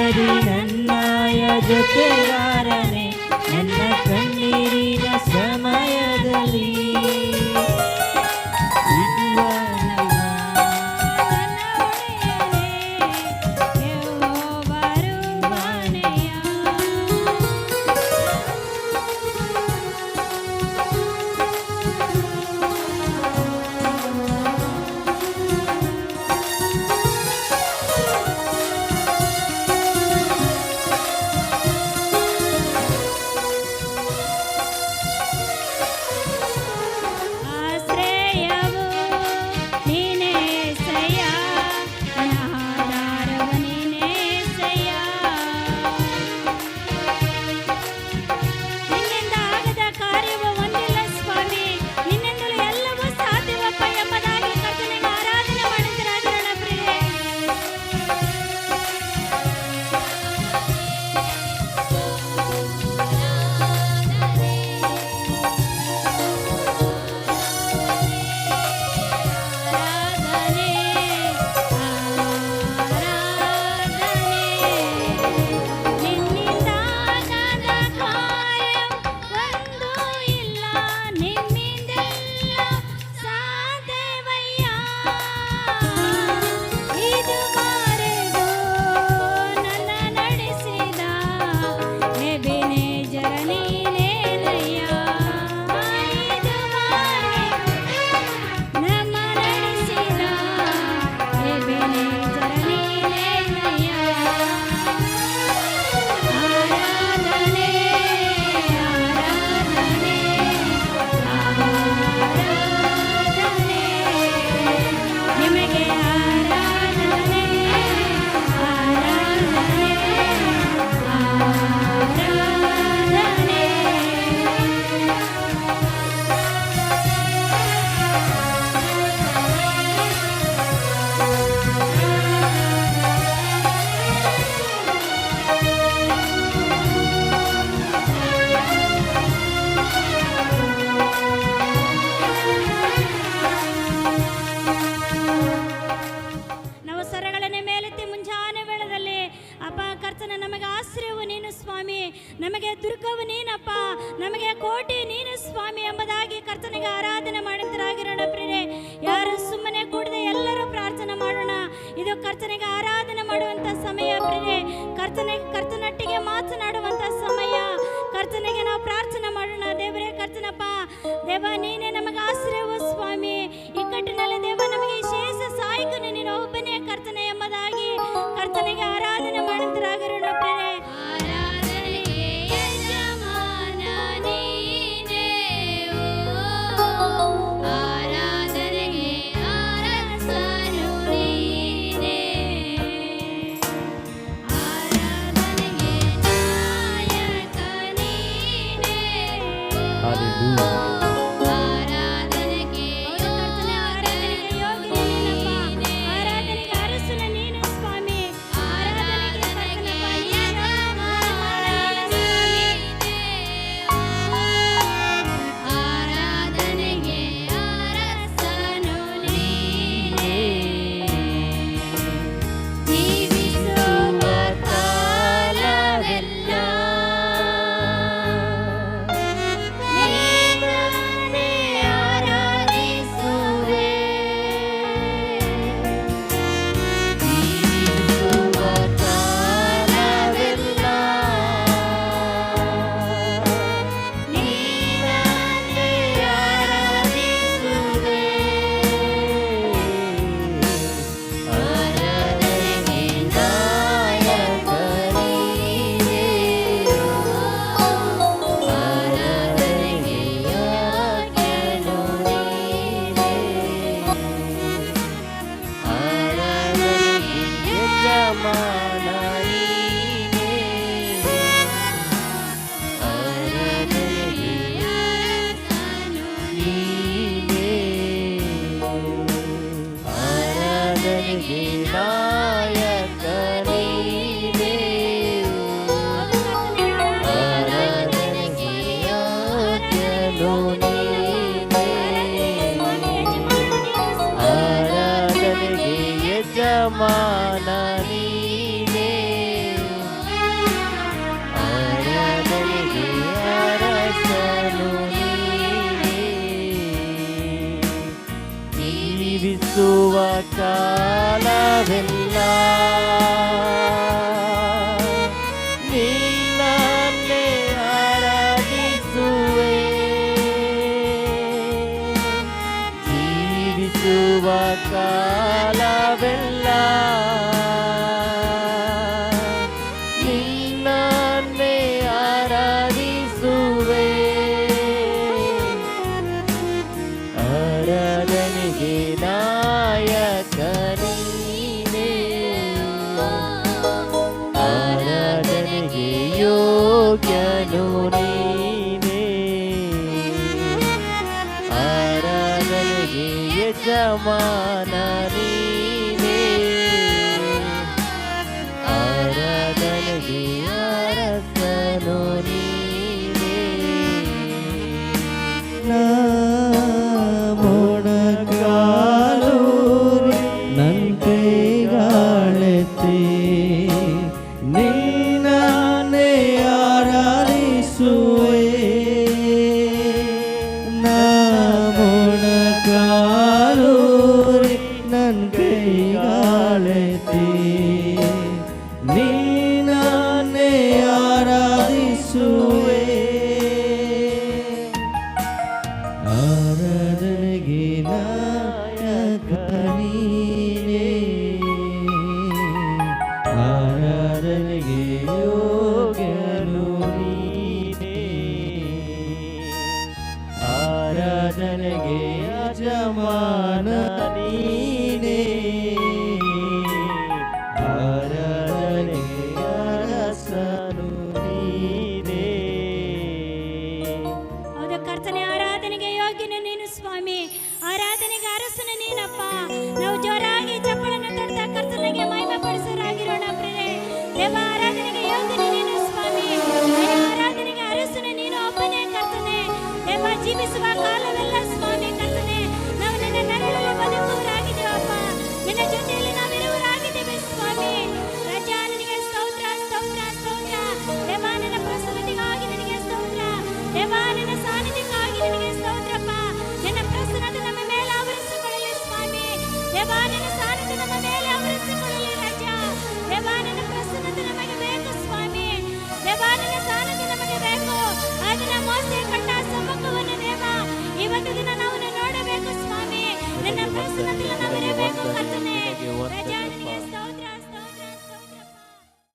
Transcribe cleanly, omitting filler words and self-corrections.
ನೆಮ್ಮದಿ ನನ್ನಯ ಜೊತೆಗಾರನೆ ನನ್ನ ಕಣ್ಣೀರಿನ ಸಮಯದಲ್ಲಿ ನಮಗೆ ದುರ್ಗವು ನೀನಪ್ಪ, ನಮಗೆ ಕೋಟೆ ನೀನು ಸ್ವಾಮಿ ಎಂಬುದಾಗಿ ಕರ್ತನಿಗೆ ಆರಾಧನೆ ಮಾಡಿದರಾಗಿರೋಣ ಪ್ರಿಯರೇ. ಯಾರು ಸುಮ್ಮನೆ ಕೂಡದೆ ಎಲ್ಲರೂ ಪ್ರಾರ್ಥನೆ ಮಾಡೋಣ. ಇದು ಕರ್ತನಿಗೆ ಆರಾಧನೆ ಮಾಡುವಂತ ಸಮಯ ಪ್ರಿಯರೇ. ಕರ್ತನೊಟ್ಟಿಗೆ ಮಾತನಾಡುವಂತ ಸಮಯ. ಕರ್ತನಿಗೆ ನಾವು ಪ್ರಾರ್ಥನೆ ಮಾಡೋಣ. ದೇವರೇ ಕರ್ತನಪ್ಪ, ದೇವ ನೀನೇ ನಮಗೆ ಆಶ್ರಯವು ಸ್ವಾಮಿ. ಇಕ್ಕಟ್ಟಿನಲ್ಲಿ ದೇವ ನಮಗೆ ವಿಶೇಷ ಸಹಾಯಕನು ನೀನು ಒಬ್ಬನೇ ಕರ್ತನೆ ಎಂಬುದಾಗಿ ಕರ್ತನಿಗೆ ಆರಾಧನೆ ಮಾಡಿದರಾಗಿರೋಣ ಪ್ರಿಯರೇ. ಜೀವಿಸುವ ಕಾಲವೆಲ್ಲ ನೀನನ್ನೇ ಆರಾಧಿಸುವೆ. ಜೀವಿಸುವ ಕಾಲವೆಲ್ಲ ನೀನನ್ನೇ ಆರಾಧಿಸುವೆ. ಆರಾಧನೆಗೆ ನಾಯಕ ನೀನೇ, ಆರಾಧನೆಗೆ ಯೋಗ್ಯನು ನೀನೇ, ಆರಾಧನೆಗೆ ಯಜಮಾನ ನೀನೇ, ಆರಾಧನೆಗೆ ಅರಸನು ನೀನೇ. ಮೊಣಕಾಲೂರಿ ನನ್ನ ಕೈಗಾಳೆತ್ತಿ ನಿನ್ನನ್ನೇ ಆರಾಧಿಸುವೆ. ಮೊಣಕಾಲೂರಿ ನನ್ನ ಕೈಗಾಳೆತ್ತಿ ನಿನ್ನನ್ನೇ ಆರಾಧಿಸುವೆ. ಆರಾಧನೆಗೆ ನಾಯಕ ನೀನೇ, ಆರಾಧನೆಗೆ ಯೋಗ್ಯನು ನೀನೇ, ಆರಾಧನೆಗೆ ಯಜಮಾನ ನೀನೇ.